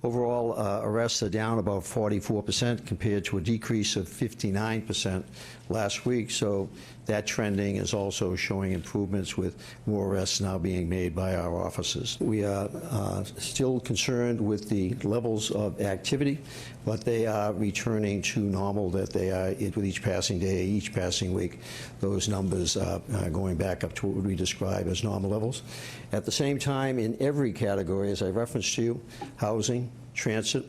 Overall, arrests are down about 44% compared to a decrease of 59% last week. So that trending is also showing improvements with more arrests now being made by our officers. We are still concerned with the levels of activity, but they are returning to normal, that they are with each passing day, each passing week. Those numbers are going back up to what we describe as normal levels. At the same time, in every category, as I referenced to you, housing, transit,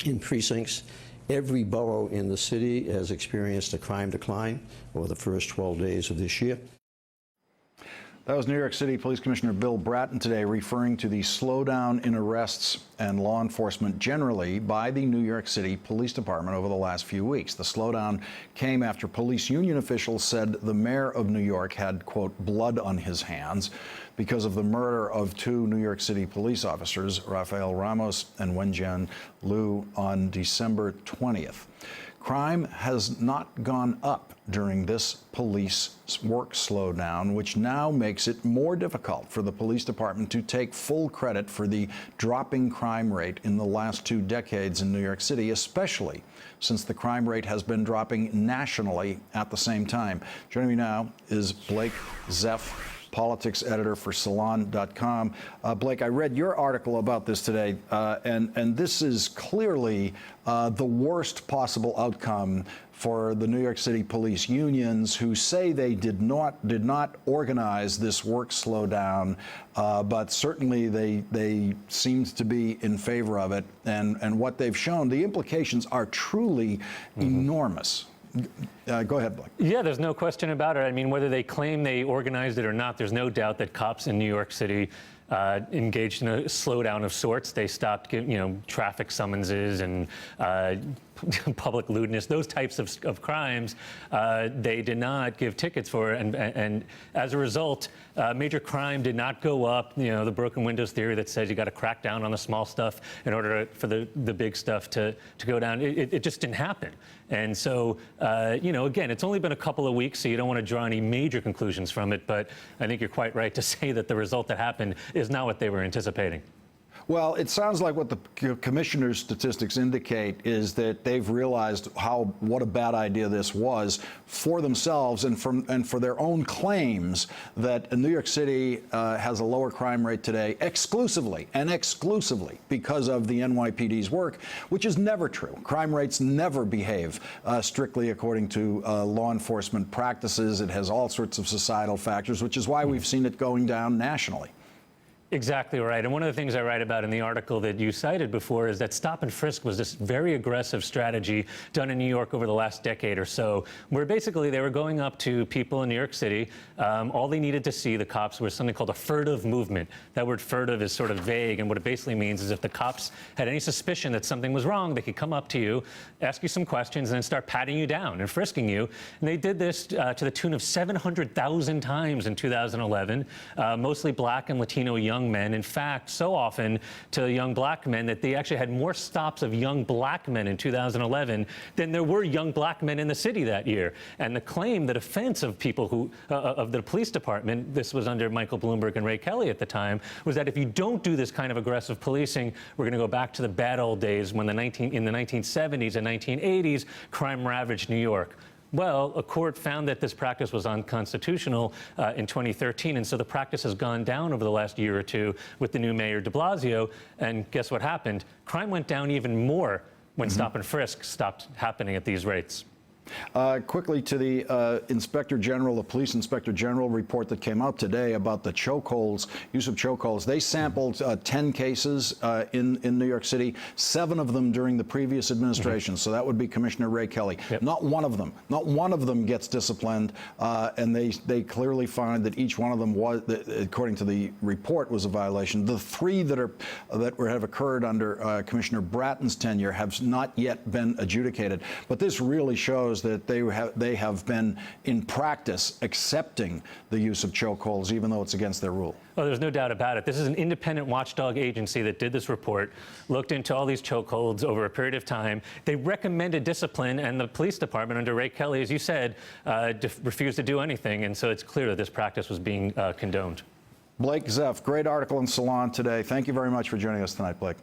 in precincts, every borough in the city has experienced a crime decline over the first 12 days of this year. That was New York City Police Commissioner Bill Bratton today, referring to the slowdown in arrests and law enforcement generally by the New York City Police Department over the last few weeks. The slowdown came after police union officials said the mayor of New York had, quote, blood on his hands because of the murder of two New York City police officers, Rafael Ramos and Wenjian Liu, on December 20th. Crime has not gone up during this police work slowdown, which now makes it more difficult for the police department to take full credit for the dropping crime rate in the last 2 decades in New York City, especially since the crime rate has been dropping nationally at the same time. Joining me now is Blake Zeff, politics editor for Salon.com. Blake, I read your article about this today, and this is clearly the worst possible outcome for the New York City police unions, who say they did not organize this work slowdown, but certainly they seemed to be in favor of it. And what they've shown, the implications are truly enormous. Go ahead, Blake. Yeah, there's no question about it. I mean, whether they claim they organized it or not, there's no doubt that cops in New York City engaged in a slowdown of sorts. They stopped, traffic summonses and public lewdness, those types of crimes. They did not give tickets for, and as a result, major crime did not go up. The broken windows theory that says you got to crack down on the small stuff in order for the big stuff to go down. It just didn't happen. And so, again, it's only been a couple of weeks, so you don't want to draw any major conclusions from it. But I think you're quite right to say that the result that happened is not what they were anticipating. Well, it sounds like what the commissioner's statistics indicate is that they've realized what a bad idea this was for themselves and for their own claims that New York City has a lower crime rate today exclusively because of the NYPD's work, which is never true. Crime rates never behave strictly according to law enforcement practices. It has all sorts of societal factors, which is why we've seen it going down nationally. Exactly right. And one of the things I write about in the article that you cited before is that stop and frisk was this very aggressive strategy done in New York over the last decade or so, where basically they were going up to people in New York City. All they needed to see, the cops, was something called a furtive movement. That word furtive is sort of vague, and what it basically means is if the cops had any suspicion that something was wrong, they could come up to you, ask you some questions, and then start patting you down and frisking you. And they did this to the tune of 700,000 times in 2011, mostly black and Latino young men. In fact, so often to young black men that they actually had more stops of young black men in 2011 than there were young black men in the city that year. And the claim, the defense of people who, of the police department, this was under Michael Bloomberg and Ray Kelly at the time, was that if you don't do this kind of aggressive policing, we're going to go back to the bad old days when in the 1970s and 1980s, crime ravaged New York. Well, a court found that this practice was unconstitutional in 2013, and so the practice has gone down over the last year or two with the new mayor de Blasio. And guess what happened? Crime went down even more when stop and frisk stopped happening at these rates. Quickly to the Inspector General, the Police Inspector General report that came out today about the chokeholds, use of chokeholds. They sampled 10 cases in New York City, 7 of them during the previous administration. So that would be Commissioner Ray Kelly. Yep. Not one of them gets disciplined, and they clearly find that each one of them was, according to the report, was a violation. The 3 that have occurred under Commissioner Bratton's tenure have not yet been adjudicated. But this really shows that they have been in practice accepting the use of chokeholds, even though it's against their rule. Oh, there's no doubt about it. This is an independent watchdog agency that did this report, looked into all these chokeholds over a period of time. They recommended discipline, and the police department under Ray Kelly, as you said, refused to do anything. And so it's clear that this practice was being condoned. Blake Zeff, great article in Salon today. Thank you very much for joining us tonight, Blake.